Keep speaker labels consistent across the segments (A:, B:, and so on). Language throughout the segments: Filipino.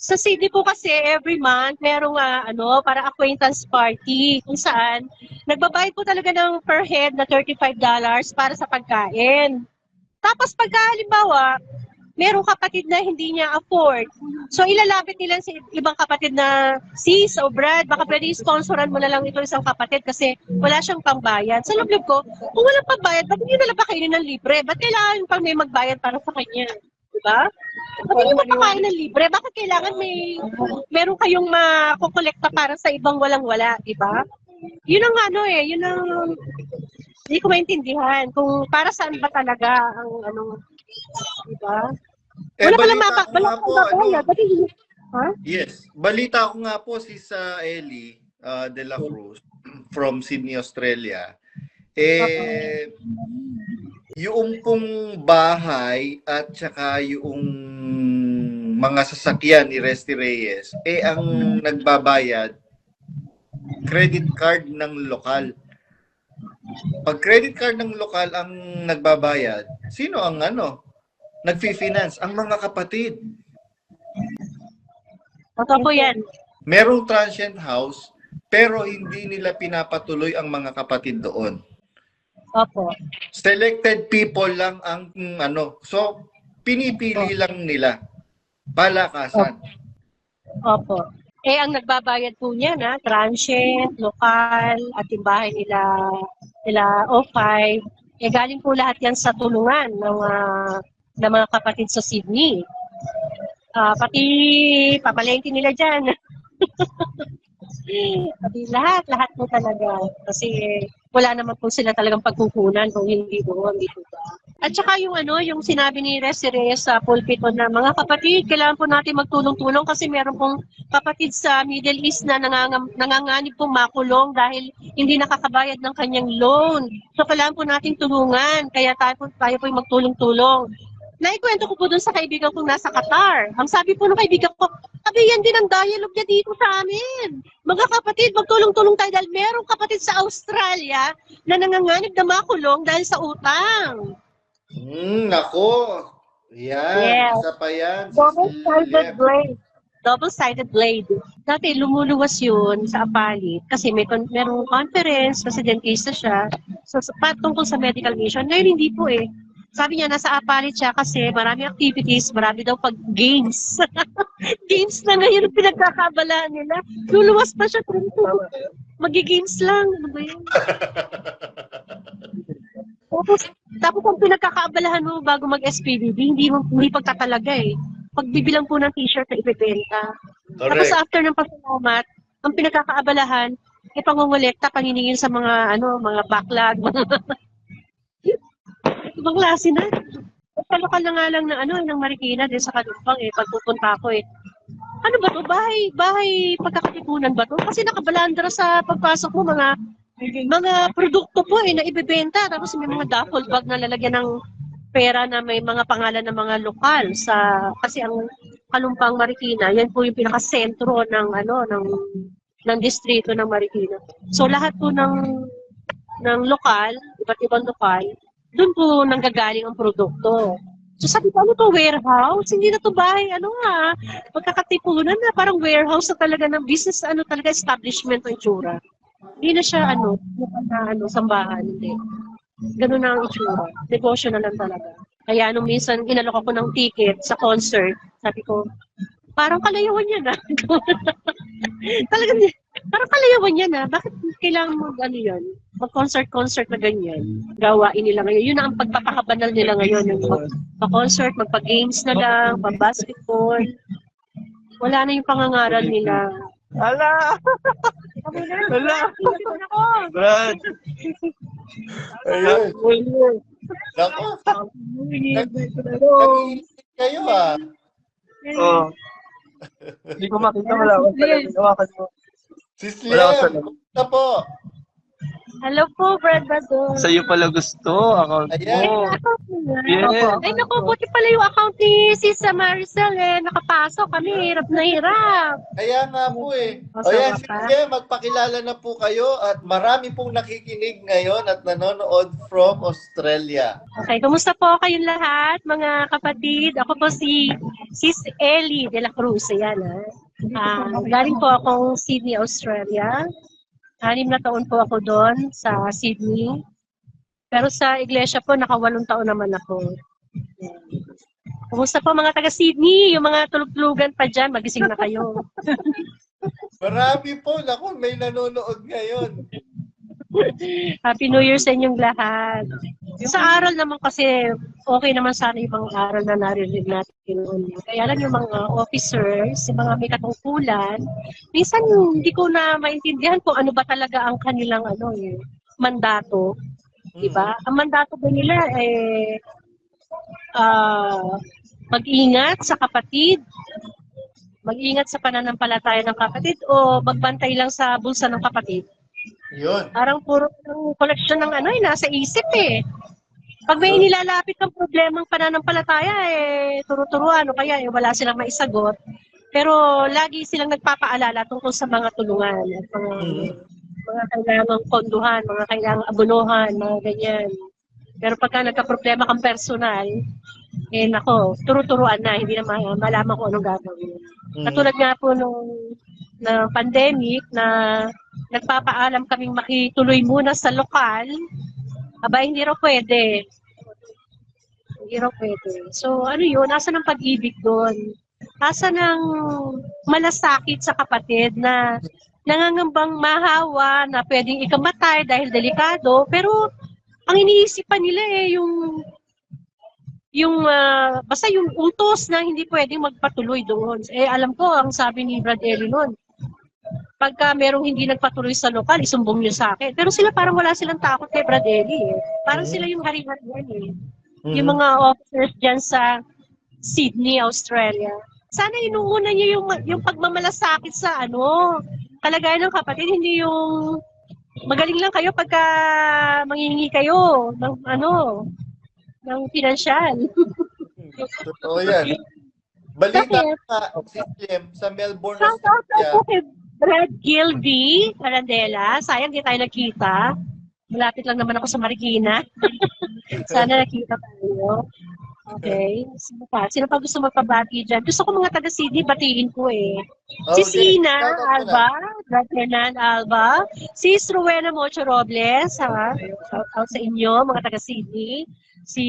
A: Sa Sydney po kasi every month merong para acquaintance party kung saan nagbabayad po talaga ng per head na $35 para sa pagkain. Tapos pagka halimbawa, merong kapatid na hindi niya afford. So ilalapit nila sa ibang kapatid na sis o Brad, baka pwede sponsoran mo na lang ito isang kapatid kasi wala siyang pambayad. Sa loob ko, kung walang pambayad, ba't hindi nila pakainin ng libre? Ba't kailangan pang may magbayad para sa kanya? Diba? Ba't hindi mapakain ng libre? Bakit kailangan meron kayong makukolekta para sa ibang walang-wala? Diba? Yun ang yun ang hindi ko maintindihan kung para saan ba talaga ang diba? Wala pala
B: Yes. Balita ko nga po si Ellie De La Cruz from Sydney, Australia. Yung pong bahay at saka yung mga sasakyan ni Resty Reyes, ang nagbabayad credit card ng lokal. Pag credit card ng lokal ang nagbabayad, sino ang nagfi-finance? Ang mga kapatid.
A: Totoo po yan.
B: Merong transient house, pero hindi nila pinapatuloy ang mga kapatid doon.
A: Opo.
B: Selected people lang ang So, pinipili lang nila. Palakasan.
A: Opo. Ang nagbabayad po niya transient, lokal, at yung bahay nila O5, galing po lahat yan sa tulungan ng mga kapatid sa Sydney. Pati papalengke nila dyan. Pati lahat po talaga. Kasi wala naman po sila talagang pagkukunan kung hindi doon, dito ba. At saka yung sinabi ni Resty Reyes sa pulpito na mga kapatid, kailangan po natin magtulong-tulong kasi meron pong kapatid sa Middle East na nanganganib pong makulong dahil hindi nakakabayad ng kanyang loan. So kailangan po natin tulungan, kaya tayo po yung magtulong-tulong. Naikwento ko po dun sa kaibigan kong nasa Qatar. Ang sabi po ng kaibigan ko, yan din ang dialogue niya dito sa amin. Mga kapatid, magtulong-tulong tayo dahil merong kapatid sa Australia na nanganganib na makulong dahil sa utang.
B: Nako. Yan.
A: Yes.
B: Isa pa yan.
A: Double-sided blade. Double-sided blade. Dati lumuluwas yun sa Apalit kasi merong conference, presidentista siya. So, tungkol sa medical mission. Ngayon hindi po Sabi niya, nasa Apalit siya kasi marami activities, marami daw pag-games. Games na ngayon ang pinagkakabalaan nila. Luluwas pa siya. Magi-games lang. Ano ba yun? Tapos ang pinagkakaabalahan mo bago mag-SPBB, hindi pagtatalaga Pagbibilang po ng t-shirt na ibebenta. Tapos after ng pasalamat, ang pinagkakaabalahan, pangongolekta, paniningin sa mga backlog, ibang klase na. Kalokal na nga lang ng Marikina din sa Kalumpang pagpupunta ko Ano ba to? Bahay pagkakatipunan ba to? Kasi nakabalandra sa pagpasok mo mga produkto po na ibebenta. Tapos may mga duffel bag na lalagyan ng pera na may mga pangalan ng mga lokal kasi ang Kalumpang Marikina, yan po yung pinakasentro ng distrito ng Marikina. So lahat po ng lokal, iba't ibang lokal, doon po nanggagaling ang produkto. So sabi ko, ano to, warehouse? Hindi na to bahay, magkakatipunan na, parang warehouse na talaga ng business, talaga establishment ng itsura. Hindi na siya, sambahan, hindi. Ganun na ang itsura. Negosyo na lang talaga. Kaya nung minsan, inalok ako ng ticket sa concert, sabi ko, parang kalayuan yan, Talagang, parang kalayuan yan, Bakit kailangan mo, yan? Mag-concert na ganyan. Gawain nila ngayon. Yun ang pagpapakabanal nila ngayon. Mag-concert, magpa-games na lang, pa-basketball. Wala na yung pangangaral nila.
C: Hala! Hala! Brad!
B: Ayun. Nako. Nag-iisip kayo
C: Oo. Hindi ko makita, wala akong talaga. Hawakan mo.
B: Sis Liam, kamusta po?
A: Hello po, Brad Badong.
C: Sa'yo pala gusto. Account
B: Ayan.
C: mo.
A: Account mo yan?
C: Yes.
A: Ay, naku, buti pala yung account ni Sis Maricel eh. Nakapasok kami, hirap na hirap.
B: Kaya nga po eh. O
A: Masama
B: yan,
A: pa.
B: sige, magpakilala na po kayo at marami pong nakikinig ngayon at nanonood from Australia.
A: Okay, kumusta po kayong lahat, mga kapatid? Ako po si Sis Ellie de la Cruz. Ayan, galing po akong Sydney, Australia. 6 na taon po ako doon sa Sydney. Pero sa iglesia po, naka 8 taon naman ako. Kumusta po mga taga-Sydney? Yung mga tulog-tulugan pa dyan, magising na kayo.
B: Marami po. Naku, may nanonood ngayon.
A: Happy New Year sa inyong lahat. Sa aral naman kasi, okay naman sana yung mga aral na narinig natin noon. Kaya lang yung mga officers, yung mga may katungkulan, minsan hindi ko na maintindihan kung ano ba talaga ang kanilang mandato. Diba? Ang mandato ba nila mag-ingat sa kapatid, mag-ingat sa pananampalataya ng kapatid o magbantay lang sa bulsa ng kapatid.
B: Yun.
A: Parang puro ng koleksyon ng nasa isip eh. Pag may nilalapit ng problemang pananampalataya turo-turuan o kaya wala silang maisagot. Pero lagi silang nagpapaalala tungkol sa mga tulungan at mga kailangang ponduhan, mga kailangang abunuhan, mga ganyan. Pero pagka nagka-problema kang personal, nako, turo-turuan na, hindi na malaman kung anong gagawin. Katulad nga po nung pandemic na nagpapaalam kaming makituloy muna sa lokal, hindi raw pwede. Hindi raw pwede. So, yun? Nasa ng pag-ibig doon? Nasa ng malasakit sa kapatid na nangangambang mahawa na pwedeng ikamatay dahil delikado, pero ang iniisip pa nila basta yung utos na hindi pwedeng magpatuloy doon. Alam ko, ang sabi ni Brad Eli noon, pagka merong hindi nagpatuloy sa lokal, isumbong niyo sa akin. Pero sila parang wala silang takot kay Brad Eli Parang sila yung hari-harian Yung mga officers dyan sa Sydney, Australia. Sana inuuna niyo yung pagmamalasakit sa kalagayan ng kapatid, hindi yung magaling lang kayo pagka manghihingi kayo ng pinansyal.
B: Totoo yan. Balita sa Melbourne,
A: Shout out
B: Australia.
A: po kay Brad Gilby Arandela. Sayang di tayo nagkita. Malapit lang naman ako sa Marikina. Sana nakita tayo. Okay. Sino pa gusto magpabati dyan? Gusto ko mga taga-Sydney, batiin ko Si Sina Alba, Brad Hernan Alba, si Rowena Mocho Robles, shout out sa inyo, mga taga-Sydney. Si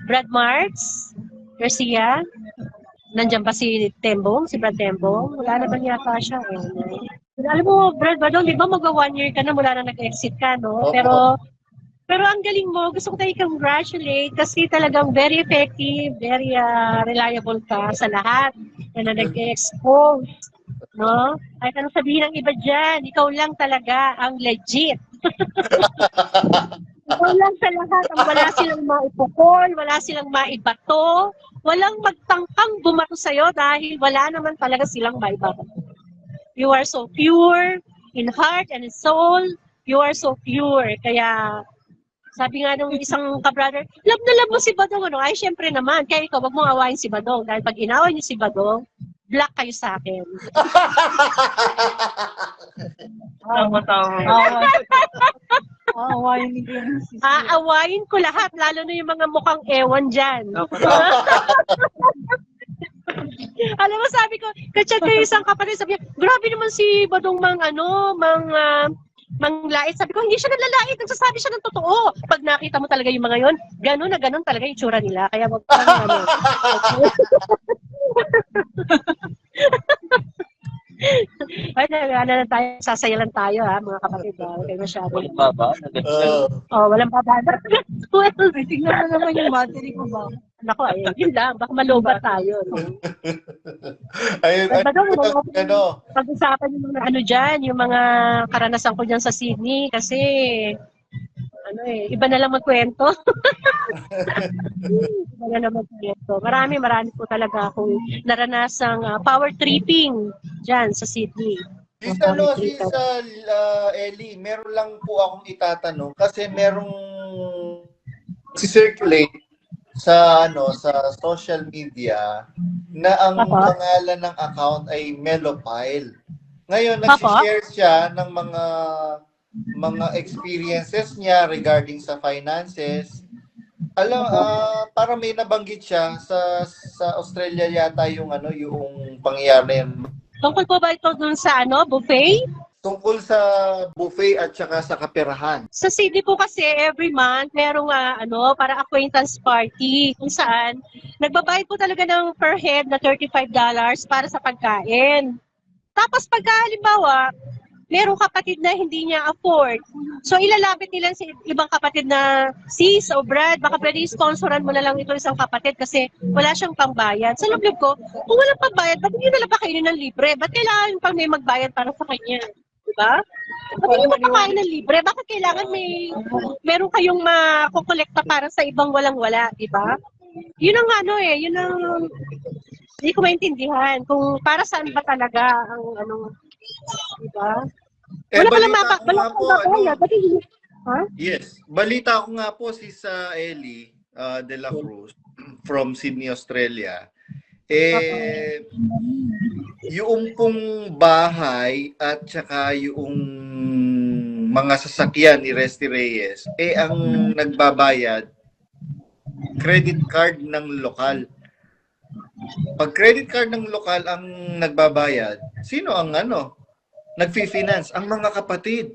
A: Brad Marks Garcia, nandiyan ba si Tembong, si Brad Tembong? Wala naman yata siya. Alam mo, Brad Badong, di ba mag-1 year ka na mula na nag-exit ka, no? Pero ang galing mo, gusto ko tayo congratulate kasi talagang very effective, very reliable ka sa lahat na nag-expose. No? Kahit anong sabihin ng iba dyan, ikaw lang talaga ang legit. Ikaw lang sa lahat ang wala silang maipukol, wala silang maibato, walang magtangkang bumato sa'yo dahil wala naman talaga silang maibato. You are so pure in heart and in soul. You are so pure. Kaya sabi nga nung isang kabrother, love na love mo si Badong. Ay, syempre naman. Kaya ikaw, wag mong awayin si Badong. Dahil pag inaway niyo si Badong, black kayo sa akin.
C: Tama.
A: Aawayin ko lahat, lalo na yung mga mukhang ewan dyan. Alam mo, sabi ko, kachat ko yung isang kapatid, sabi niya, grabe naman si Badong manglait. Sabi ko, hindi siya naglalait, nagsasabi siya ng totoo. Pag nakita mo talaga yung mga yon, gano'n na gano'n talaga yung tsura nila. Kaya wag Ay, na tayo, sasaya lang tayo mga kapatid. Kaya masyado.
C: Walang baba.
A: Walang baba.
D: Tingnan mo naman yung battery ko ba?
A: Nako, yun lang. Baka malobat tayo. No?
B: Ayun,
A: pag-usapan yung mga dyan, yung mga karanasan ko dyan sa Sydney. Kasi, iba na lang magkwento. Iba na lang magkwento. Marami po talaga akong naranasang power tripping dyan sa Sydney.
B: Ellie, meron lang po akong itatanong kasi merong circulate sa social media na ang
A: Apo.
B: pangalan ng account ay Melopile. Ngayon
A: Apo.
B: nag-share siya ng mga experiences niya regarding sa finances. Para may nabanggit siya sa Australia yata yung pangyayari na yun.
A: Tungkol po ba ito dun sa buffet?
B: Tungkol sa buffet at saka sa kaperahan.
A: Sa Sydney po kasi every month merong para acquaintance party kung saan nagbabayad po talaga ng per head na $35 para sa pagkain. Tapos pagka halimbawa, merong kapatid na hindi niya afford. So ilalapit nila sa ibang kapatid na, sis o Brad, baka pwede sponsoran mo na lang ito isang kapatid kasi wala siyang pangbayad. Sa loob ko, kung walang pangbayad, ba't hindi nila pakainin ng libre? Ba't kailangan pang may magbayad para sa kanya? Diba? Ba't hindi mapakain ng libre? Bakit kailangan meron kayong makukolekta para sa ibang walang-wala? Diba? Yun ang yun ang hindi ko maintindihan kung para saan ba talaga ang diba? Wala pala
B: Yes. Balita ko nga po Ellie De La Cruz from Sydney, Australia. Yung pong bahay at saka yung mga sasakyan ni Resty Reyes, ang nagbabayad credit card ng lokal. Pag credit card ng lokal ang nagbabayad, sino ang nagfi-finance? Ang mga kapatid.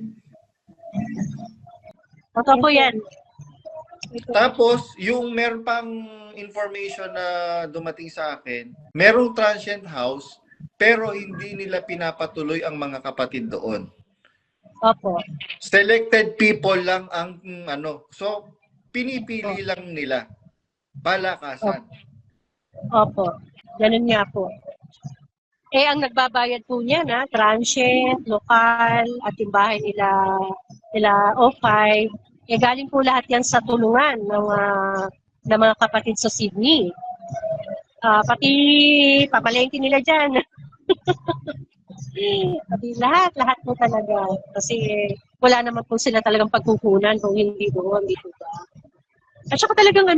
A: Totoo po yan.
B: Tapos, yung meron pang information na dumating sa akin, merong transient house, pero hindi nila pinapatuloy ang mga kapatid doon.
A: Opo.
B: Selected people lang ang So, pinipili lang nila. Palakasan.
A: Opo. Ganun nga po. Ang nagbabayad po niya transient, lokal, at yung bahay nila O5, galing po lahat yan sa tulungan ng mga kapatid sa Sydney. Pati papalengke nila dyan. Pati lahat po talaga. Kasi wala naman po sila talagang pagkukunan kung hindi doon, dito ba. At saka talagang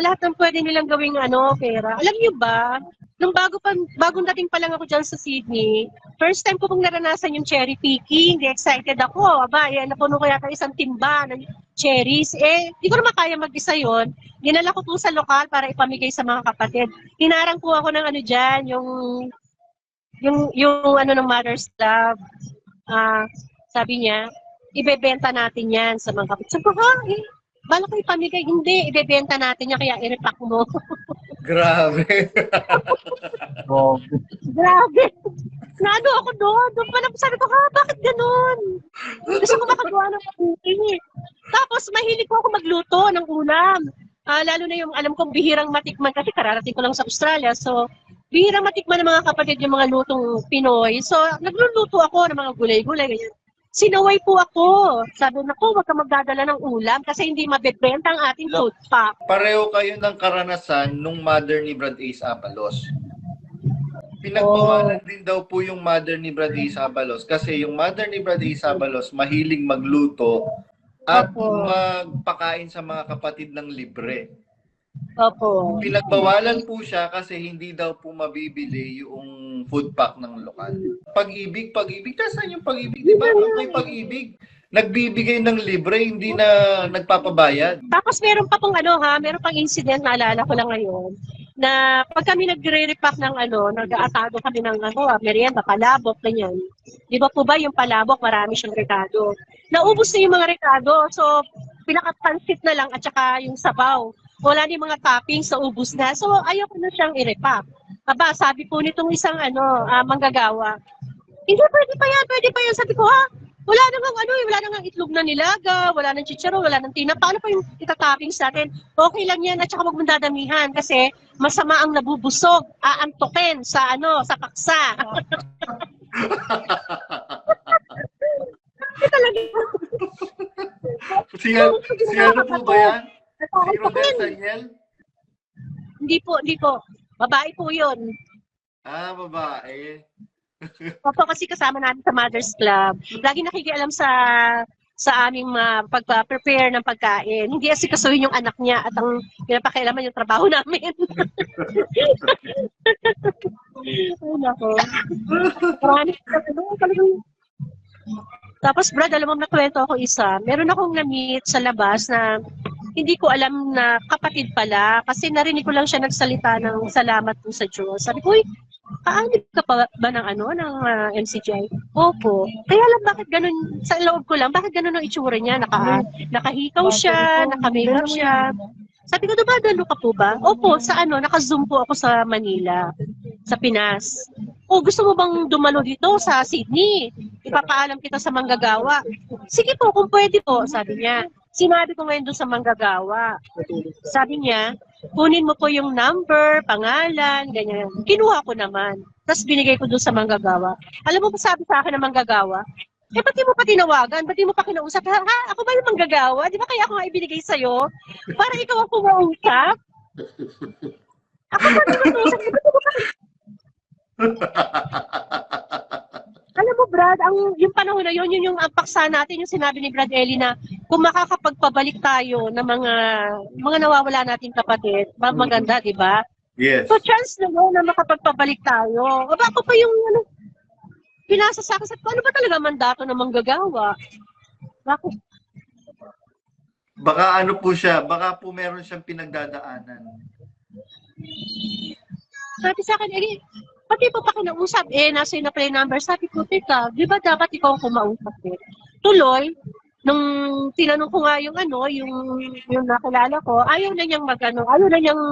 A: lahat ng pwede nilang gawing pera. Alam niyo ba, nung bagong dating pa lang ako dyan sa Sydney, first time ko pong naranasan yung cherry picking. Excited ako. Napuno ko yata isang timba ng cherries. Di ko naman kaya mag-isa yun. Dinala ko po sa lokal para ipamigay sa mga kapatid. Hinarang po ako ng dyan, yung ng Mother's Love. Sabi niya, ibebenta natin yan sa mga kapatid. Sabi ko, bala ko ipamigay. Hindi, ibebenta natin yan, kaya i-repack mo.
B: Grabe.
A: Grabe. Ako doon. Doon pa lang sabi ko, bakit ganun? Gusto ko makagawa ng mabuti. Tapos, mahilig ko ako magluto ng ulam. Lalo na yung alam kong bihirang matikman kasi kararating ko lang sa Australia. So, bihirang matikman ng mga kapatid yung mga lutong Pinoy. So, nagluluto ako ng mga gulay-gulay. Ganyan. Sinaway po ako. Sabi na wag ka magdadala ng ulam kasi hindi mabebenta ang ating food pack.
B: Pareho kayo ng karanasan nung mother ni Brad Ace Abalos. Pinagbawalan din daw po yung mother ni Brad Ace Abalos kasi yung mother ni Brad Ace Abalos mahilig magluto at magpakain sa mga kapatid ng libre.
A: Opo.
B: Pinagbawalan po siya kasi hindi daw po mabibili yung food pack ng lokal. Pag-ibig, nasaan yung pag-ibig? Di ba? May pag-ibig. Nagbibigay ng libre, hindi na nagpapabayad.
A: Tapos meron pa pong meron pang incident na alala ko lang ngayon na pag kami nagre-repack ng nag-aatado kami ng merienda, palabok, ganyan. Di ba po ba yung palabok, marami siyang rekado. Naubos na yung mga rekado, so pinaka-pansit na lang at saka yung sabaw. Wala ni mga toppings, naubos na. So ayaw ko na siyang i-repack. Sabi po nitong isang manggagawa, hindi, pwede pa yan. Sabi ko, wala nang itlog na nilaga, wala nang chicharo, wala nang tinapa. Paano pa yung itatoppings natin? Okay lang yan at saka huwag mong dadamihan kasi masama ang nabubusog, aantokin sa paksa. Talaga.
B: Si ano po ba yan? Si Rodel Daniel?
A: Hindi po. Babae po yun.
B: Babae.
A: Opo, kasi kasama natin sa Mother's Club. Lagi nakikialam sa aming pag-prepare ng pagkain. Hindi asikasuhin yung anak niya at ang pinapakialaman yung trabaho namin. Ay, nako. Marami talagang. Tapos, Brad, alam mo, nakwento ako isa. Meron akong na-meet sa labas na hindi ko alam na kapatid pala kasi narinig ko lang siya nagsalita ng salamat po sa Diyos. Sabi ko, uy, kaanib ka pa ba ng MCGI? Opo. Kaya lang bakit ganun, sa loob ko lang, bakit ganun ang itsura niya? Nakahikaw siya, naka-makeup siya. Sabi ko, dumadalo ka po ba? Opo, sa naka-zoom po ako sa Manila, sa Pinas. O, gusto mo bang dumalo dito sa Sydney? Ipapaalam kita sa manggagawa. Sige po, kung pwede po, sabi niya. Sinabi ko ngayon doon sa manggagawa. Sabi niya, kunin mo po yung number, pangalan, ganyan. Kinuha ko naman. Tapos binigay ko doon sa manggagawa. Alam mo pa sabi sa akin ng manggagawa, ba't di mo pa tinawagan? Ba't di mo pa kinausap? Ha? Ako ba yung manggagawa? Di ba kaya ako nga ibinigay sa'yo? Para ikaw ang kumausap? Ako ba yung kumausap? Alam mo, Brad, yung panahon na yun yung paksa natin, yung sinabi ni Brad Ellie na kung makakapagpabalik tayo ng mga nawawala nating kapatid, maganda, di ba?
B: Yes.
A: So, chance na yun na makapagpabalik tayo. O ba, ako pa yung pinasa sa akin, ano ba talaga mandato ng manggagawa? Bakit?
B: Baka ano po siya, baka po meron siyang pinagdadaanan.
A: Sabi sa akin, pati po pa kinausap, nasa na play number. Sabi ko, teka, di ba dapat ikaw ang kumausap eh? Tuloy, nung tinanong ko nga yung nakilala ko, ayaw na niyang ayaw na niyang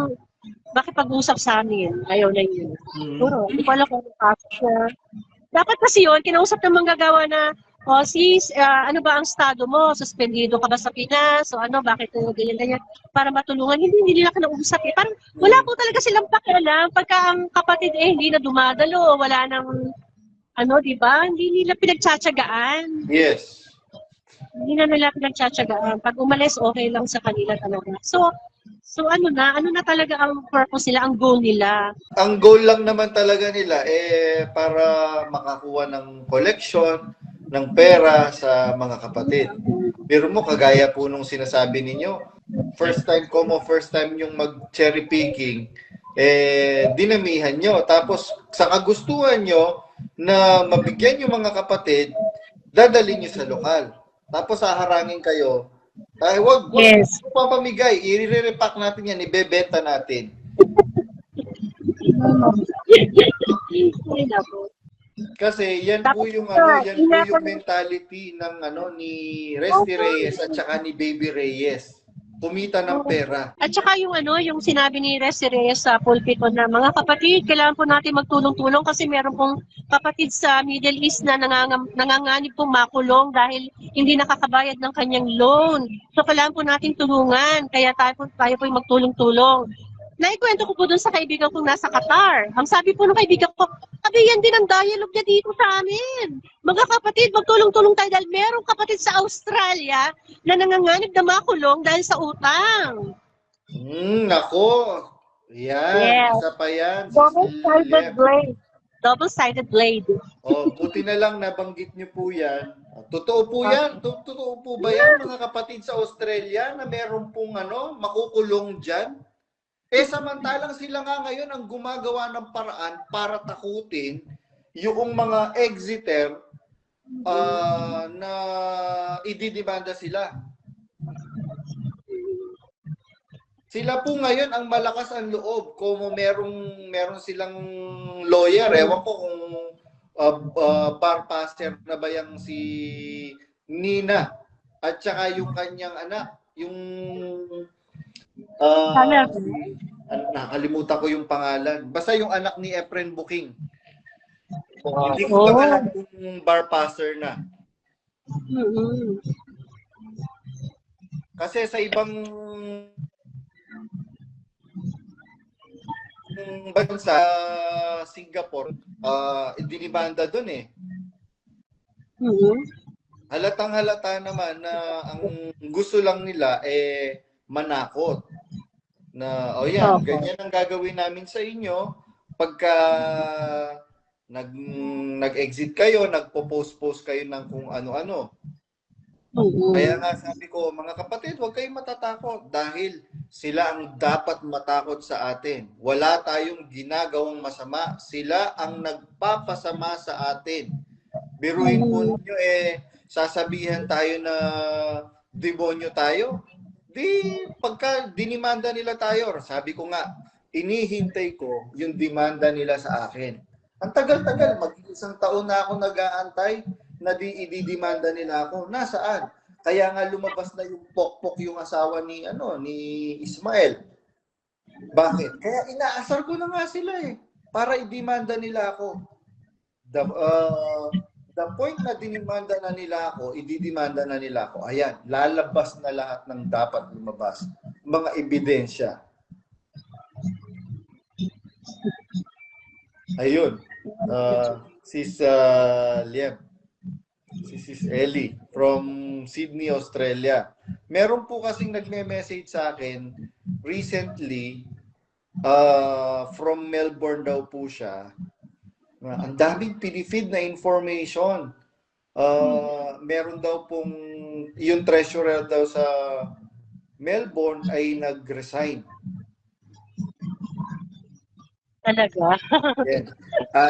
A: makipag-usap sa amin. Ayaw na yun. Puro, hindi ko alam kung ano siya. Dapat kasi yun, kinausap ng manggagawa na, sis, ano ba ang estado mo? Suspendido ka ba sa Pinas? O bakit ganyan-ganyan? Para matulungan. Hindi nila kinausap eh. Parang wala po talaga silang pakialam. Pagka ang kapatid hindi na dumadalo, wala nang, di ba? Hindi nila pinagtsatsagaan.
B: Yes.
A: Hindi na nila pinagtsatsagaan. Pag umalis, okay lang sa kanila talaga. So ano na talaga ang purpose nila, ang goal nila?
B: Ang goal lang naman talaga nila para makakuha ng collection, ng pera sa mga kapatid. Pero mo, kagaya po nung sinasabi ninyo, first time yung mag-cherry picking, dinamihan nyo. Tapos, sa kagustuhan nyo na mabigyan yung mga kapatid, dadalhin nyo sa lokal. Tapos, haharangin kayo. Wag papamigay. I-repack natin yan. Ibebenta natin. Kasi yan po yung mentality ng ni Resty Reyes at saka ni Baby Reyes. Kumita ng pera.
A: At saka yung sinabi ni Resty Reyes sa pulpito na mga kapatid, kailangan po natin magtulong-tulong kasi meron pong kapatid sa Middle East na nanganganib pong makulong dahil hindi nakakabayad ng kanyang loan. So kailangan po natin tulungan, kaya tayo po yung magtulong-tulong. Naikwento ko po dun sa kaibigan kong nasa Qatar. Ang sabi po ng kaibigan ko, yan din ang dialogue niya dito sa amin. Mga kapatid, magtulong-tulong tayo dahil merong kapatid sa Australia na nanganganib na makulong dahil sa utang.
B: Nako. Yan.
A: Yes.
B: Isa pa yan.
A: Double-sided blade. Double-sided blade.
B: Buti na lang nabanggit niyo po yan. Totoo po yan. Totoo po ba yan, mga kapatid sa Australia na meron pong makukulong dyan? Samantalang sila nga ngayon ang gumagawa ng paraan para takutin yung mga exiter na ididimanda sila. Sila po ngayon ang malakas ang loob. Kung meron silang lawyer, ewan ko kung passer na ba yang si Nina at saka yung kanyang anak, yung nakalimutan ko yung pangalan. Basta yung anak ni Efren Booking. Hindi ko alam kung bar passer na. Kasi sa ibang bansa, Singapore, dinibanda doon eh. Halatang-halata naman na ang gusto lang nila manakot. Na, yan, ganyan ang gagawin namin sa inyo pagka nag-exit kayo, nagpo-post-post kayo ng kung ano-ano. Kaya nga sabi ko, mga kapatid, huwag kayong matatakot dahil sila ang dapat matakot sa atin. Wala tayong ginagawang masama. Sila ang nagpapasama sa atin. Biruin po ninyo sasabihan tayo na demonyo tayo. Di, pagka dinimanda nila tayo, sabi ko nga, inihintay ko yung demanda nila sa akin. Ang tagal-tagal, mag-isang taon na ako nag-aantay na ididimanda nila ako. Nasaan? Kaya nga lumabas na yung pokpok yung asawa ni Ismael. Bakit? Kaya inaasar ko na nga sila para idemanda nila ako. The point na dinimanda na nila ako, ididimanda na nila ako. Ayan, lalabas na lahat ng dapat lumabas. Mga ebidensya. Ayun. Sis Liam. Si Sis Ellie from Sydney, Australia. Meron po kasing nagme-message sa akin recently from Melbourne daw po siya. Ang daming pinifeed na information. Meron daw pong yung treasurer daw sa Melbourne ay nag-resign.
A: Talaga?
B: Yeah.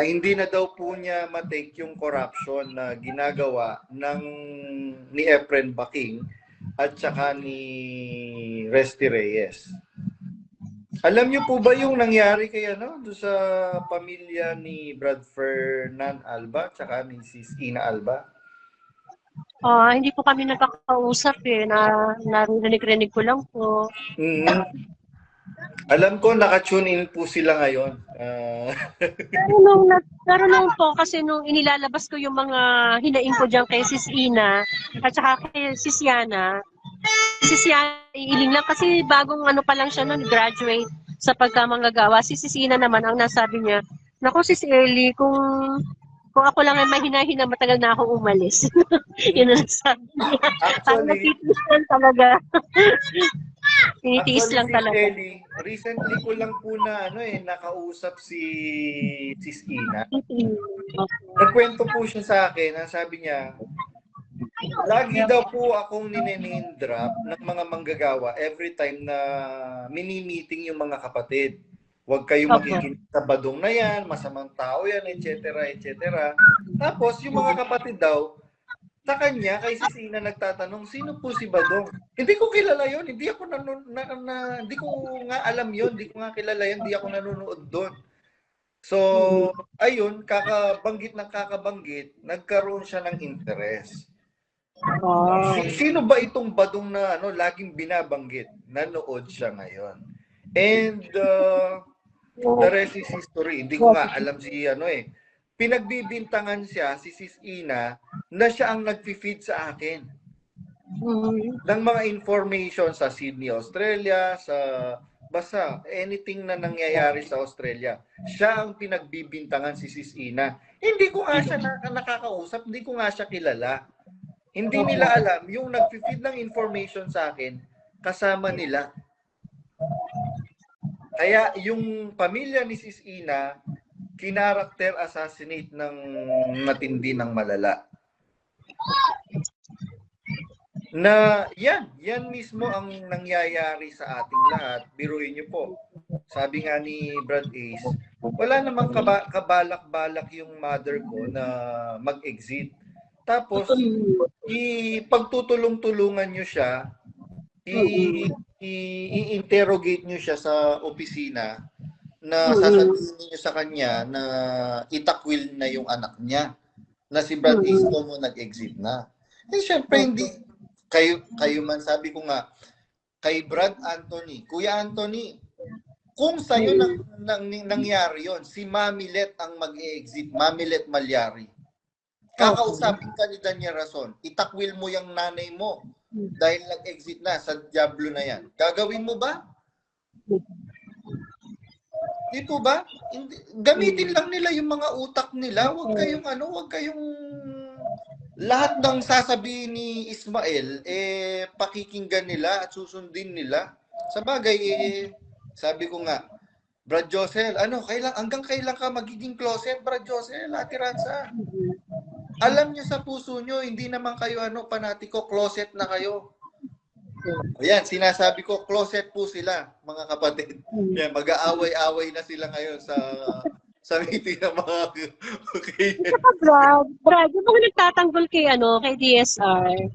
B: Hindi na daw po niya matake yung corruption na ginagawa ni Efren Baking at saka ni Resty Reyes. Alam niyo po ba yung nangyari kay doon sa pamilya ni Brad Fernan Alba at saka ni Sis Ina Alba?
A: Hindi po kami nagkakausap narinig ko lang po.
B: Alam ko, naka-tune in po sila ngayon.
A: Pero nung po, kasi nung inilalabas ko yung mga hinaing ko dyan kay Sis Ina at saka kay Sis Yana, iiling lang kasi bagong pa lang siya nun, graduate sa pagkamanggagawa. Si Sis Ina naman, ang nasabi niya, naku Sis Ellie, kung ako lang ay mahina-hina, matagal na akong umalis. Yun ang sabi niya.
B: Actually,
A: talaga. Tinitiis lang talaga.
B: Ellie, recently ko lang po na nakausap si Sis Ina. Nagkwento po siya sa akin, sabi niya, lagi daw po akong nine-name drop ng mga manggagawa every time na mini-meeting yung mga kapatid. Huwag kayong magiging sa badong na yan, masamang tao yan, etc. etc. Tapos yung mga kapatid daw, sa kanya, kay Sis Ina nagtatanong, sino po si Badong? Hindi ko kilala yon, hindi ko nga alam yon, hindi ko nga kilala yon, hindi ako nanonood doon. So, ayun, kakabanggit, nagkaroon siya ng interest. Sino ba itong Badong na laging binabanggit? Nanood siya ngayon. And the rest is history. Hindi ko nga alam si pinagbibintangan siya, si Sis Ina, na siya ang nag-feed sa akin. Ng mga information sa Sydney, Australia, basta anything na nangyayari sa Australia. Siya ang pinagbibintangan si Sis Ina. Hindi ko nga siya nakakausap, hindi ko nga siya kilala. Hindi nila alam, yung nag-feed ng information sa akin, kasama nila. Kaya yung pamilya ni Sis Ina, kinaracter assassinate ng matindi ng malala. Na yan mismo ang nangyayari sa ating lahat. Biruin niyo po. Sabi nga ni Brad Ace, wala namang kabalak-balak yung mother ko na mag-exit. Tapos, pagtutulong-tulungan niyo siya, i-interrogate niyo siya sa opisina, na sasabihin niyo sa kanya na itakwil na yung anak niya, na si Brad Easto mo nag-exit na. Eh syempre hindi kayo man, sabi ko nga kay Brad Anthony, Kuya Anthony, kung sa'yo nangyari yon, si Mamilet ang mag-exit, Mamilet Malyari. Kakausapin ka ni Daniel Rason, itakwil mo yung nanay mo dahil nag-exit na, sa diablo na yan. Gagawin mo ba? Di po ba? Gamitin lang nila yung mga utak nila. Huwag kayong lahat ng sasabihin ni Ismael, pakikinggan nila at susundin nila. Sa bagay, sabi ko nga, Brad Josel, hanggang kailan ka magiging closet, Brad Josel, Ate Ranza? Alam nyo sa puso nyo, hindi naman kayo panatiko, closet na kayo. Ayan, sinasabi ko, closet po sila, mga kapatid. Yan, mag-aaway-aaway na sila ngayon sa meeting ng mga okay.
A: Brad, yung mga nagtatanggol kay DSR,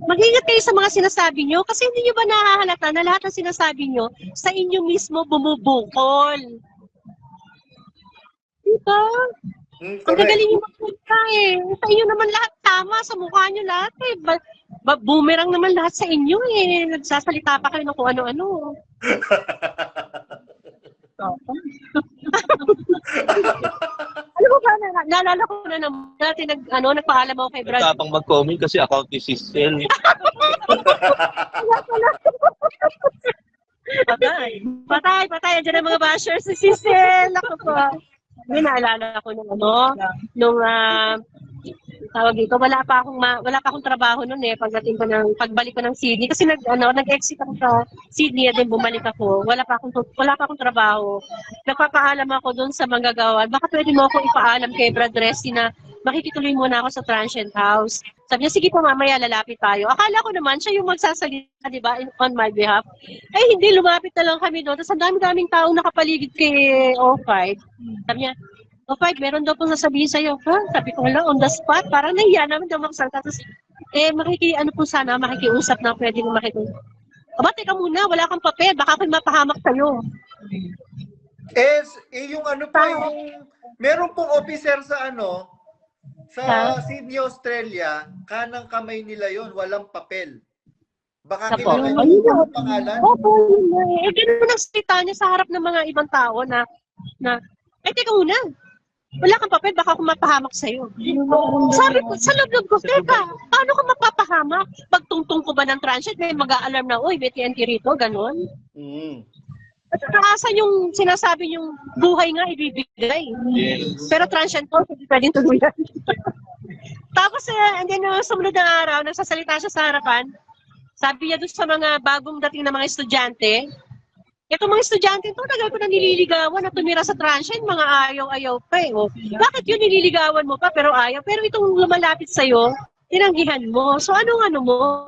A: mag-ingat kayo sa mga sinasabi nyo kasi hindi nyo ba nahahalata na lahat ng sinasabi nyo sa inyo mismo bumubukol. Diba? Ang gagaling yung magpunta eh. Sa inyo naman lahat tama, sa mukha nyo lahat eh. Boomerang naman lahat sa inyo eh. Nagsasalita pa kayo ng kung ano-ano. Ano ba, naalala ko na naman natin nagpaalam ako kay Brad.
C: Tapang mag-comment kasi account ni Sisel.
A: Patay. Andiyan ang mga bashers si Sisel. Ako po. May naalala ko nung tawag dito, wala pa akong trabaho noon eh pagbalik ko ng Sydney kasi nag-exit ako sa Sydney at then bumalik ako. Wala pa akong trabaho. Nagpapaalam ako doon sa manggagawa. Baka pwede mo ako ipaalam kay Brad Resty na makikituloy muna ako sa transient house. Sabi niya, sige po mamaya lalapit tayo. Akala ko naman siya yung magsasalita, di ba, on my behalf. Ay, hindi, lumapit na lang kami doon. Tapos ang dami-daming taong nakapaligid kay O5. Sabi niya, O5, meron daw pong sasabihin sa'yo. Sabi ko, wala, on the spot. Parang nahiya namin daw magsalita. Tapos, makikiusap na pwede mo makikiusap. Aba, teka muna, wala kang papel. Baka ako'y mapahamak sa'yo.
B: Yung meron pong officer sa Sydney, Australia, kanang kamay nila yon, walang papel. Baka kilala niyo yung pangalan?
A: Opo, ganun ang salita niya sa harap ng mga ibang tao na ay, teka muna, wala kang papel, baka ako mapahamak sa'yo. Sabi ko, sa loob ko, teka, paano ka mapapahamak? Pagtungtong ko ba ng transit, may mag-a-alarm na, uy, may TNT rito, ganun. At kaasan yung sinasabi yung buhay nga ibibigay.
C: Yes.
A: Pero transient po, hindi pwedeng tuluyan. Tapos, and then, sumunod na araw, nagsasalita siya sa harapan. Sabi niya doon sa mga bagong dating na mga estudyante, itong mga estudyante ito, tagal ko na nililigawan na tumira sa transient, mga ayaw-ayaw pa eh. Bakit yun nililigawan mo pa pero ayaw? Pero itong lumalapit sa'yo, tinanggihan mo. So, anong mo?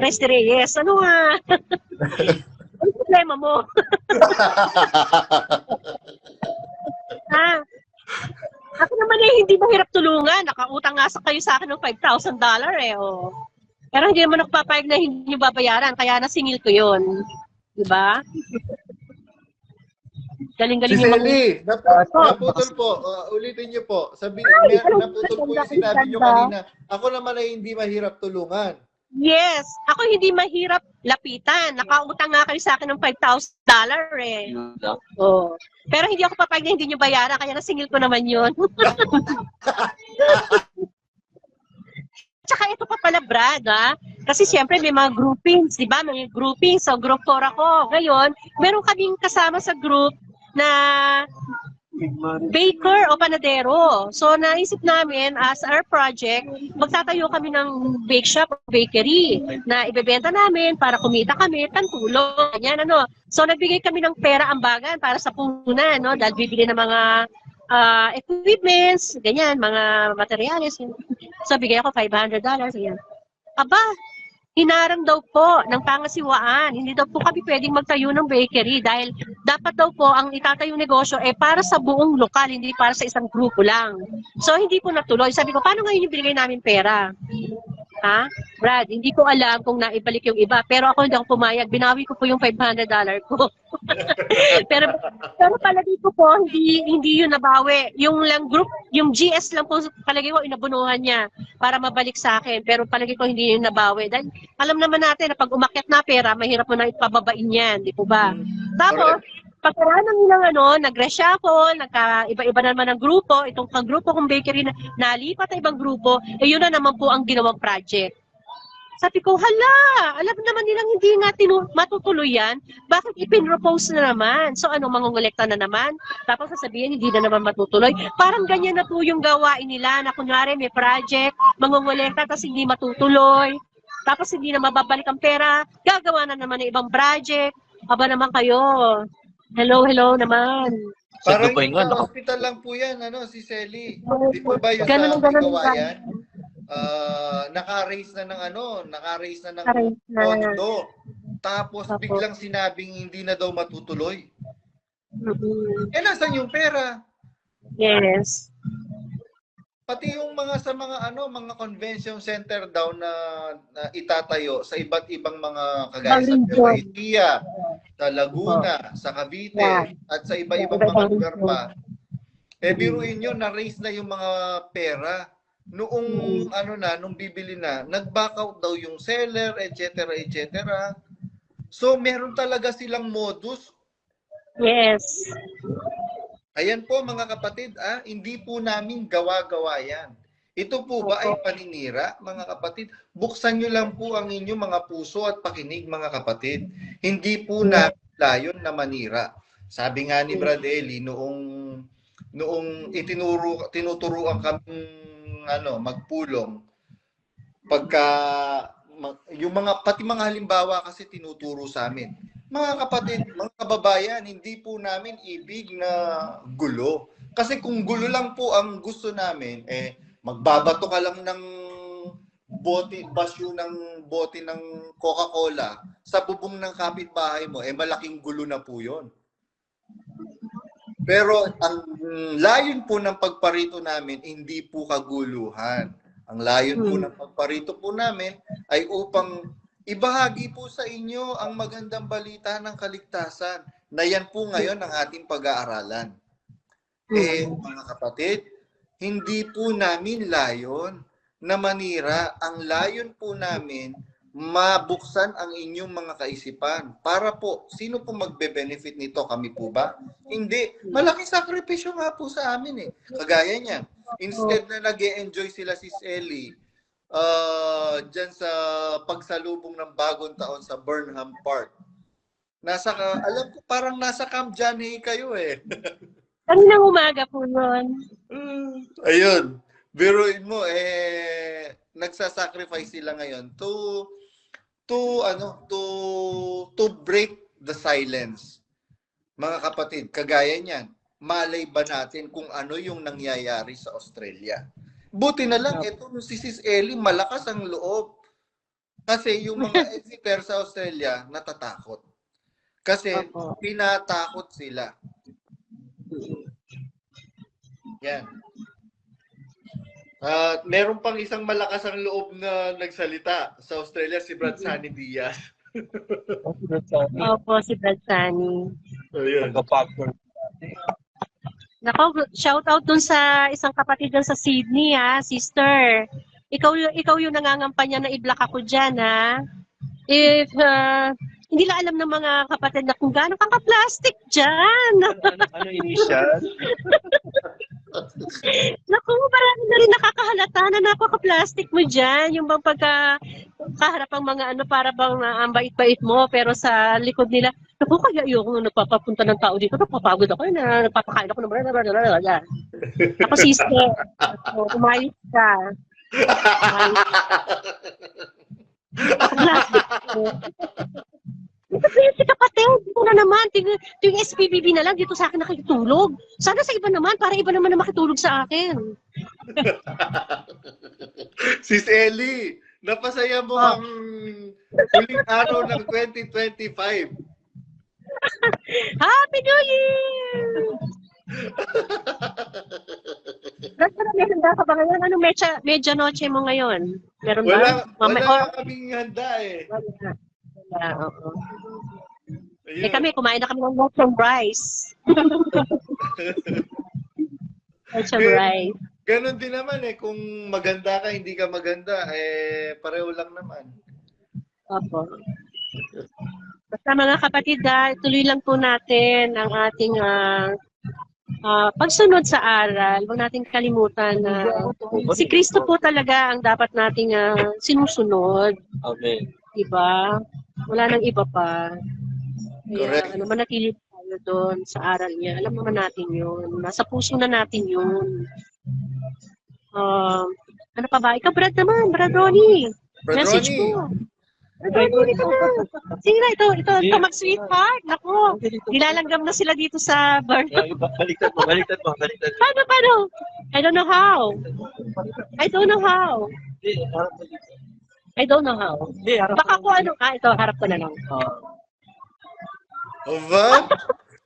A: Resty Reyes, ano nga? Ano problema mo? Ako naman hindi mahirap tulungan. Nakautang nga kayo sa akin ng $5,000 eh. Oh. Pero hindi naman nakapapayag na hindi nyo babayaran. Kaya nasingil ko yun. Diba? Galing-galing yung
B: naputol po. Ulitin niyo po. Naputol po yung sinabi niyo kanina. Ako naman ay hindi mahirap tulungan.
A: Yes. Ako hindi mahirap lapitan. Nakautang nga kayo sa akin ng $5,000 eh. Oh. Pero hindi ako papayag na hindi nyo bayaran. Kaya nasingil ko naman yun. Tsaka ito pa pala, Brad, ha? Kasi siyempre may mga groupings, di ba? May groupings. So, group 4 ako. Ngayon, meron kaming kasama sa group na baker o panadero. So, naisip namin as our project, magtatayo kami ng bake shop o bakery na ibebenta namin para kumita kami, pantulong. Ganyan, So, nagbigay kami ng pera ambagan para sa punan, dahil bibili ng mga equipments, ganyan, mga materyales. So, bigay ako $500. Ganyan. Aba, hinarang daw po ng pangasiwaan. Hindi daw po kami pwedeng magtayo ng bakery dahil dapat daw po ang itatayong negosyo para sa buong lokal, hindi para sa isang grupo lang. So, hindi po natuloy. Sabi ko, paano ngayon yung binigay namin pera? Ha? Brad, hindi ko alam kung naibalik yung iba. Pero ako hindi ako pumayag. Binawi ko po yung $500 ko. pero palagi ko po, hindi yun nabawi. Yung lang group, yung GS lang po, palagi ko inabunuhan niya para mabalik sa akin. Pero palagi ko hindi yun nabawi. Dahil alam naman natin na pag umakyat na pera, mahirap mo na ipababain yan. Di po ba? Tapos, pagkaraan ng ilang nag-reshuffle, iba-iba na naman ang grupo, itong grupo kong bakery na nalipat na ibang grupo, yun na naman po ang ginawang project. Sabi ko, hala, alam naman nilang hindi nga matutuloy yan, bakit ipinropose na naman? So mangungulekta na naman? Tapos sasabihin, hindi na naman matutuloy. Parang ganyan na po yung gawain nila na kunwari may project, mangungulekta, tapos hindi matutuloy. Tapos hindi na mababalik ang pera, gagawa na naman ng ibang project. Aba naman kayo. Hello naman.
C: Sa
B: Parang
C: Dubai
B: yung
C: nga,
B: sa hospital lang po yan, si Selly. Di po ba yung
A: Ganun
B: sa
A: ang ganun
B: Bigawayan? Naka-raise na ng
A: Aray na.
B: pondo. Tapos
A: Opo.
B: biglang sinabing hindi na daw matutuloy.
A: Mm-mm.
B: Nasaan yung pera?
A: Yes.
B: Pati yung mga convention center daw na itatayo sa iba't ibang mga kagaya sa Nueva Ecija, sa Laguna, sa Cavite, at sa iba-ibang mga lugar pa. Biruin nyo, na-raise na yung mga pera. Noong nung bibili na, nag-back out daw yung seller, etc. etc. So meron talaga silang modus.
A: Yes.
B: Ayan po mga kapatid, hindi po namin gawa-gawa yan. Ito po ba ay paninira, mga kapatid? Buksan nyo lang po ang inyong mga puso at pakinig, mga kapatid. Hindi po namin layon na manira. Sabi nga ni Brad Eli, noong tinuturuan kami magpulong, pagka yung pati mga halimbawa kasi tinuturo sa amin. Mga kapatid, mga kababayan, hindi po namin ibig na gulo. Kasi kung gulo lang po ang gusto namin, magbabato ka lang ng basyo ng bote ng Coca-Cola sa bubong ng kapitbahay mo, malaking gulo na po yun. Pero ang layon po ng pagparito namin, hindi po kaguluhan. Ang layon po ng pagparito po namin ay upang ibahagi po sa inyo ang magandang balita ng kaligtasan na yan po ngayon ang ating pag-aaralan. Mga kapatid, hindi po namin layon na manira. Ang layon po namin, mabuksan ang inyong mga kaisipan. Para po, sino po magbe-benefit nito? Kami po ba? Hindi. Malaking sakripisyo nga po sa amin Kagaya niyan. Instead na nag-e-enjoy sila si Ellie, dyan sa pagsalubong ng bagong taon sa Burnham Park. Alam ko parang nasa Camp Johnny kayo
A: Kaninang umaga po yun.
B: Ayun. Biruin mo, nagsasacrifice sila ngayon to break the silence. Mga kapatid, kagaya niyan, malay ba natin kung ano yung nangyayari sa Australia? Buti na lang, si Sis Ellie, malakas ang loob. Kasi yung mga exiter sa Australia, natatakot. Kasi pinatakot sila. Yan. Meron pang isang malakas ang loob na nagsalita sa Australia, si Brad Sunny Diaz.
A: Opo, si Brad Sunny.
B: Ayun.
A: Nako, shout out dun sa isang kapatid dun sa Sydney, sister. Ikaw yung nangangampanya na i-block ako dyan, If hindi lang alam ng mga kapatid na kung gaano kang ka-plastic dyan.
C: Ano initial?
A: Naku, marami na rin nakakahalata na napaka-plastic mo dyan. Yung bang kaharap ang mga para bang ang bait-bait mo, pero sa likod nila, naku, kaya yung nagpapapunta ng tao dito, napapagod ako, nagpapakain ako ng blablabla. Ako, sister, umayos ka. Si kapatid, ito na naman, yung SPBB na lang, dito sa akin nakitulog. Sana sa iba naman, para iba naman na makitulog sa akin.
B: Sis Ellie, napasaya mo ang huling araw ng 2025.
A: Happy New Year! May handa ka ba ngayon? Ano medya noche mo ngayon? Meron ba?
B: Wala kaming handa
A: Wala, oo.
B: Ayun.
A: Kami, kumain na kami ng lechon rice. Lechon rice.
B: Ganon din naman kung maganda ka, hindi ka maganda, pareho lang naman.
A: Opo. Basta mga kapatid, tuloy lang po natin ang ating pagsunod sa aral. Huwag nating kalimutan na si Kristo po talaga ang dapat nating sinusunod.
C: Amen.
A: Diba? Wala nang iba pa.
B: Correct.
A: Kaya manatili tayo doon sa aral niya. Alam naman natin yun. Nasa puso na natin yun. Ano pa ba? Ikaw, Brad naman. Brad Ronnie.
B: Brad
A: Message
B: Ronnie.
A: mo. Sino ito mag-sweetheart. Naku, nilalanggam na sila dito sa bar.
C: Baliktad mo.
A: Paano? I don't know how.
C: Hindi, harap mo dito.
A: I don't know how.
C: Hindi, harap
A: Baka
C: mo.
A: ko ano, ito, harap ko na lang.
B: Ova?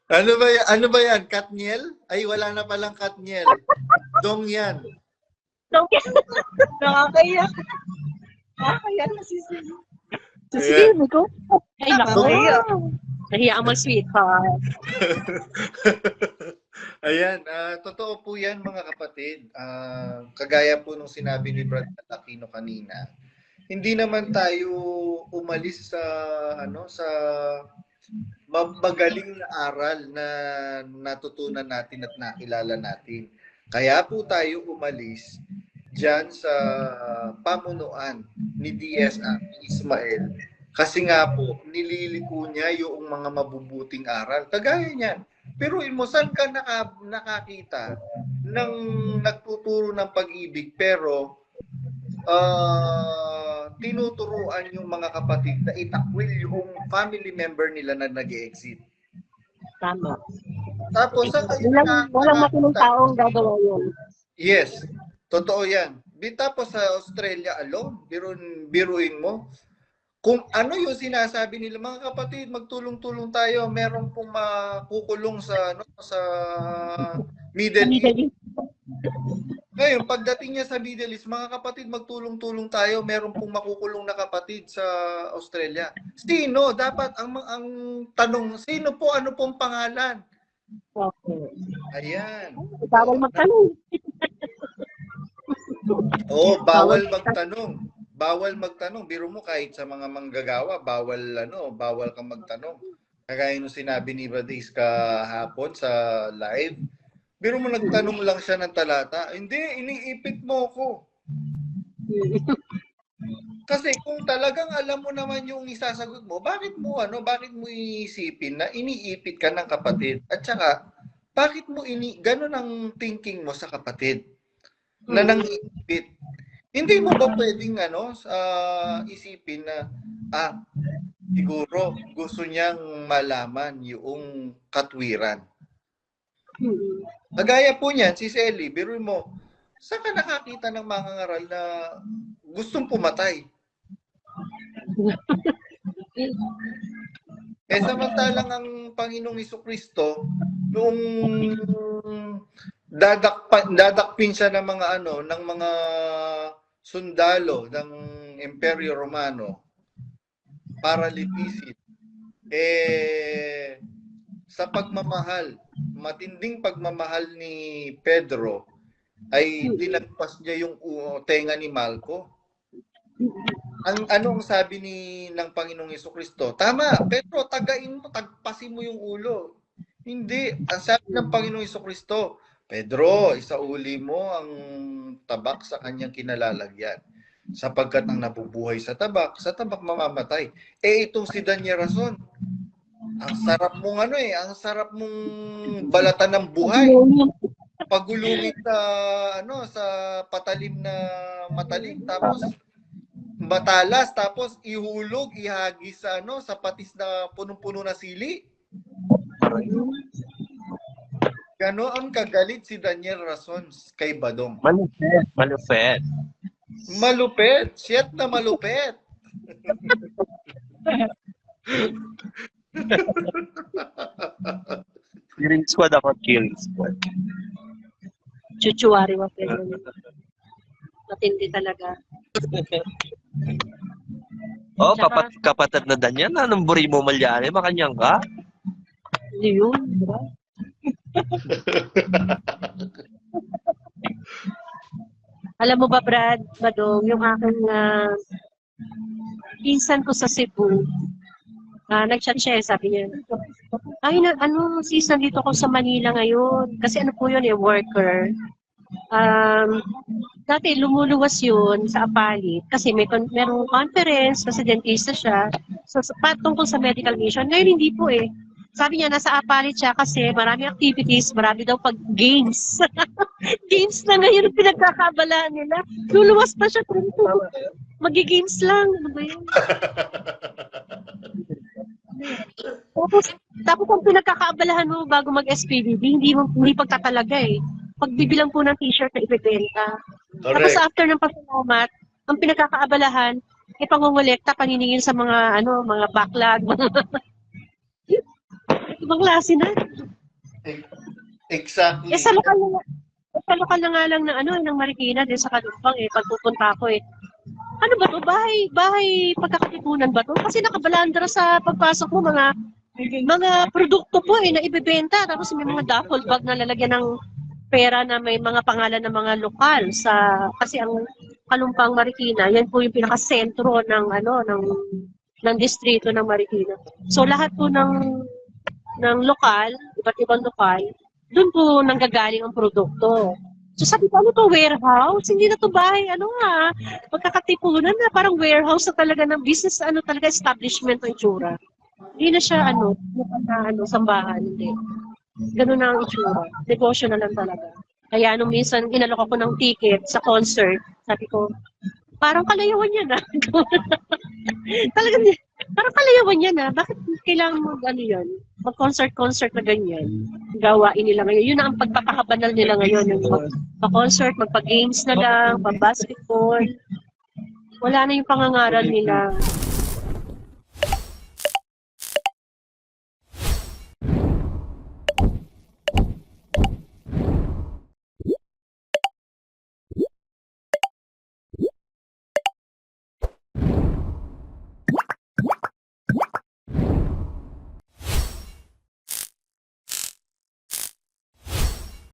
B: Ano ba yan? Katniel? Ay, wala na palang Katniel. Dong yan.
D: Nakakaya. Nakakaya na si Sino.
A: Sige, ko. Ay, naku.
D: Nahiya.
A: Nahiya ang mag-sweetheart.
B: Ayan, totoo po yan mga kapatid. Kagaya po nung sinabi ni Brad Aquino kanina, hindi naman tayo umalis sa sa magaling na aral na natutunan natin at nakilala natin. Kaya po tayo umalis diyan sa pamunuan ni DSR, ni Ismael. Kasi nga po, nililiko niya yung mga mabubuting aral. Kagaya niyan. Pero mo, saan ka nakakita ng nagtuturo ng pag-ibig pero tinuturuan yung mga kapatid na itakwil yung family member nila na nag-exit.
A: Tama.
B: Tapos
A: Walang matinong taong gagawa yun.
B: Yes, totoo yan. Tapos sa Australia alone, biruin mo, kung ano yung sinasabi nila, mga kapatid, magtulong-tulong tayo, meron pong makukulong sa Middle East. Ngayon, pagdating niya sa Middle East, mga kapatid, magtulong-tulong tayo, meron pong makukulong na kapatid sa Australia. Sino? Dapat ang tanong, sino po, ano pong pangalan?
A: Okay.
B: Ayan.
A: Bawal magtanong.
B: Oo, bawal magtanong. Bawal magtanong. Biro mo kahit sa mga manggagawa, bawal kang magtanong. Kagaya nung sinabi ni Badis kahapon sa live, biro mo nagtanong lang siya ng talata. Hindi, iniipit mo ko. Kasi kung talagang alam mo naman yung isasagot mo, bakit mo iisipin na iniipit ka ng kapatid? At saka, bakit mo ganun ang thinking mo sa kapatid? Na nangiipit. Hindi mo ba pwedeng isipin na siguro gusto niyang malaman yung katwiran. Kagaya po niyan, si Selly, biro mo, saan ka nakakita ng mga ngaral na gustong pumatay? Samantalang ang Panginoong Jesucristo, nung dadakpin siya ng mga sundalo ng Imperyo Romano para lipisin. Sa pagmamahal, matinding pagmamahal ni Pedro, ay dinagpas niya yung tenga ni Malco. Anong sabi ng Panginoong Jesucristo? Tama, Pedro, tagpasin mo yung ulo. Hindi. Ang sabi ng Panginoong Jesucristo, Pedro, isauli mo ang tabak sa kanyang kinalalagyan. Sapagkat ang nabubuhay sa tabak mamamatay. Itong si Daniel Rason, ang sarap mong balatan ng buhay. Pagulungin sa patalim na matalim, tapos matalas, tapos ihulog, ihagis sa patis na punong-puno na sili. Gano'n kagalit si Daniel Rason kay Badong.
C: Malupet.
B: Malupet. Siyat na malupet.
C: Killing squad ako, killing squad.
A: Chuchuari wa pero matindi talaga.
C: Kapatid na Daniel, anong buri mo malyari? Makanyang ka?
A: Yun, diba? Alam mo ba, Brad, Badong, yung aking pinsan ko sa Cebu, nag-chat siya, sabi niya, sis, nandito ako sa Manila ngayon. Kasi po yun, worker. Dati lumuluwas yun sa Apalit kasi merong conference, kasi dentista siya. So, tungkol sa medical mission. Ngayon, hindi po eh. Sabi niya, nasa Apalit siya kasi marami activities, marami daw pag games. Games na ngayon ang pinagkakabalaan nila. Luluwas pa siya. Magi-games lang. Ano ba yun? Tapos ang pinagkakaabalahan mo bago mag-SPBB, hindi pagtatalaga eh. Pagbibilang po ng t-shirt na ibebenta. Tapos
B: Correct.
A: after ng pasalamat, ang pinagkakaabalahan, pangongolekta, paniningin sa mga mga backlog, ibang klase na.
B: Exactly.
A: Sa lokal na nga lang ng Marikina din sa Kalumpang pagpupunta ko Ano ba to? Bahay pagkakatipunan ba to? Kasi nakabalandra sa pagpasok mo mga produkto po na ibebenta. Tapos may mga duffel bag na lalagyan ng pera na may mga pangalan ng mga lokal kasi ang Kalumpang Marikina, yan po yung pinaka-sentro ng distrito ng Marikina. So lahat po ng lokal, iba't ibang lokal, doon po nanggagaling ang produkto. So sabi ko, ano to, warehouse? Hindi na to bahay, magkakatipunan na, parang warehouse na talaga ng business, talaga establishment ng itsura. Hindi na siya, sambahan, hindi. Ganun na ang itsura. Negosyo na lang talaga. Kaya nung minsan, inalok ako ng ticket sa concert, sabi ko, parang kalayawan yan, Talagang, parang kalayawan yan, Bakit kailangan mo, yan? Mag-concert na ganyan. Gawain nila ngayon. Yun ang pagpapakabanal nila ngayon. Magpa-concert, magpa-games na lang, pa-basketball. Wala na yung pangangaral nila.